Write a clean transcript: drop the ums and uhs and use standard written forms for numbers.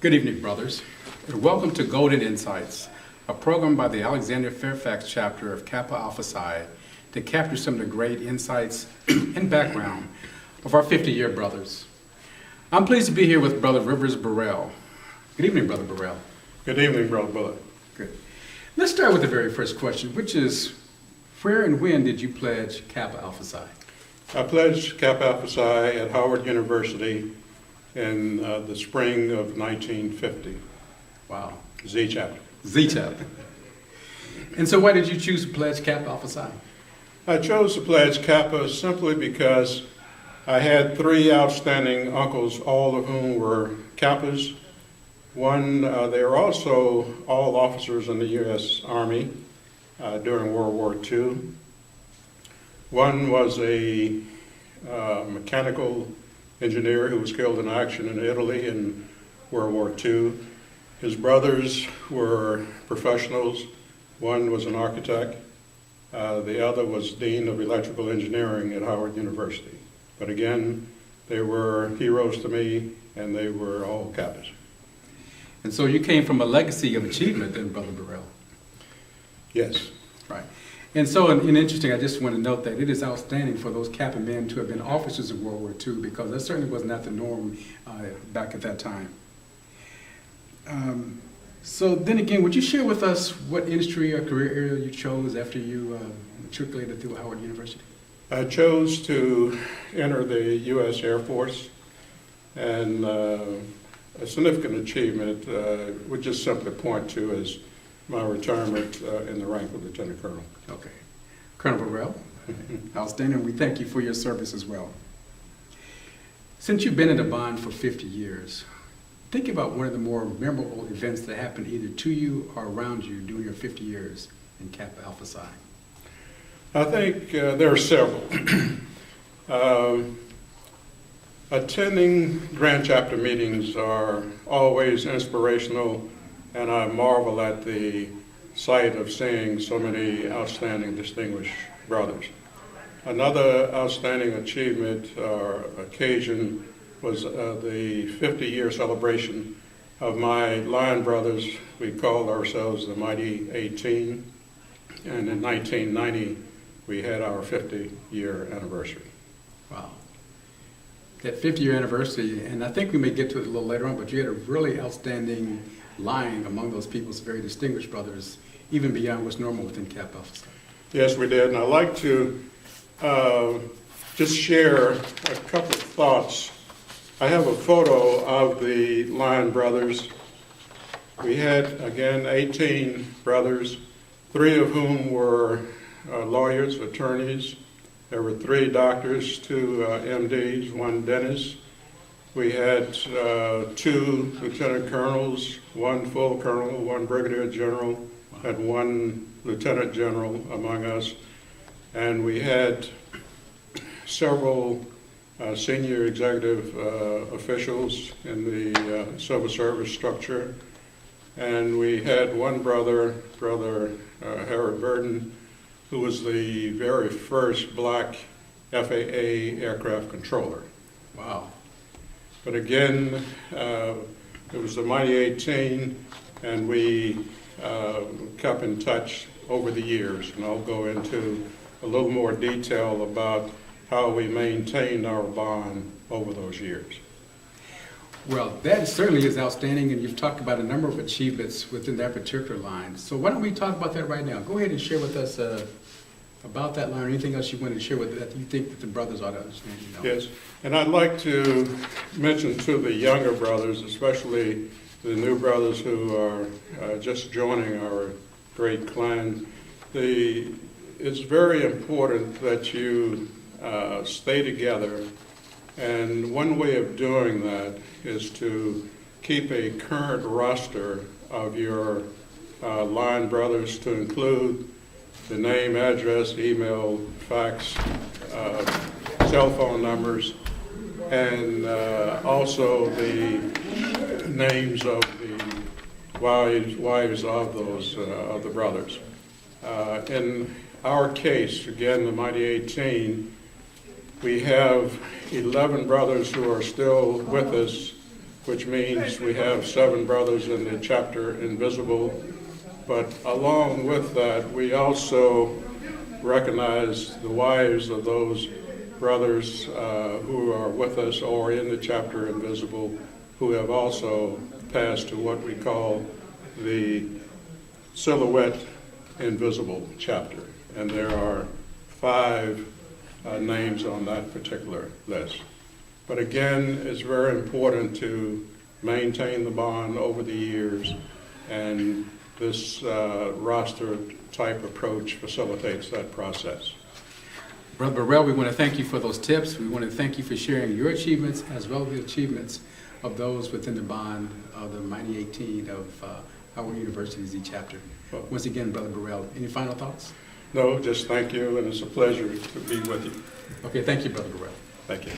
Good evening, brothers, and welcome to Golden Insights, a program by the Alexandria Fairfax chapter of Kappa Alpha Psi to capture some of the great insights and background of our 50-year brothers. I'm pleased to be here with Brother Rivers Burrell. Good evening, Brother Burrell. Good evening, Brother Bullard. Good. Let's start with the very first question, which is, where and when did you pledge Kappa Alpha Psi? I pledged Kappa Alpha Psi at Howard University in the spring of 1950. Wow. Z chapter. Z chapter. And so why did you choose to pledge Kappa Alpha Psi? I chose to pledge Kappa simply because I had three outstanding uncles, all of whom were Kappas. One, they were also all officers in the U.S. Army during World War II. One was a mechanical engineer who was killed in action in Italy in World War II. His brothers were professionals. One was an architect. The other was Dean of Electrical Engineering at Howard University. But again, they were heroes to me, and they were all Kappas. And so you came from a legacy of achievement then, Brother Burrell. Yes. Right. And so, and interesting, I just want to note that it is outstanding for those Kappa men to have been officers in World War II, because that certainly was not the norm back at that time. So then again, would you share with us what industry or career area you chose after you matriculated through Howard University? I chose to enter the U.S. Air Force, and a significant achievement would just simply point to as my retirement in the rank of Lieutenant Colonel. Okay. Colonel Burrell, outstanding. We thank you for your service as well. Since you've been in the bond for 50 years, think about one of the more memorable events that happened either to you or around you during your 50 years in Kappa Alpha Psi. I think there are several. Attending Grand Chapter meetings are always inspirational, and I marvel at the sight of seeing so many outstanding, distinguished brothers. Another outstanding achievement or occasion was the 50-year celebration of my line brothers. We called ourselves the Mighty 18, and in 1990, we had our 50-year anniversary. Wow. That 50-year anniversary, and I think we may get to it a little later on, but you had a really outstanding line among those people's very distinguished brothers, even beyond what's normal within Kappa Alpha Psi. Yes, we did, and I'd like to just share a couple of thoughts. I have a photo of the line brothers. We had, again, 18 brothers, 3 of whom were lawyers, attorneys. There were 3 doctors, 2 MDs, 1 dentist. We had 2 lieutenant colonels, 1 full colonel, 1 brigadier general, and 1 lieutenant general among us. And we had several senior executive officials in the civil service structure. And we had 1 brother, Harold Burden, who was the very first black FAA aircraft controller. Wow. But again, it was the Mighty 18, and we kept in touch over the years. And I'll go into a little more detail about how we maintained our bond over those years. Well, that certainly is outstanding, and you've talked about a number of achievements within that particular line. So why don't we talk about that right now? Go ahead and share with us about that line, or anything else you wanted to share with that you think that the brothers ought to understand. Yes, and I'd like to mention to the younger brothers, especially the new brothers who are just joining our great clan, it's very important that you stay together. And one way of doing that is to keep a current roster of your line brothers, to include the name, address, email, fax, cell phone numbers, and also the names of the wives of those of the brothers. In our case, again, the Mighty 18, we have 11 brothers who are still with us which means we have 7 brothers in the chapter Invisible. But along with that, we also recognize the wives of those brothers who are with us or in the chapter Invisible, who have also passed to what we call the Silhouette Invisible chapter. And there are 5 names on that particular list. But again, it's very important to maintain the bond over the years, and this roster type approach facilitates that process. Brother Burrell, we want to thank you for those tips. We want to thank you for sharing your achievements as well as the achievements of those within the bond of the mighty 18 of our university's chapter. Once again, Brother Burrell, any final thoughts? No, just thank you, and it's a pleasure to be with you. Okay, thank you, Brother Burrell. Thank you.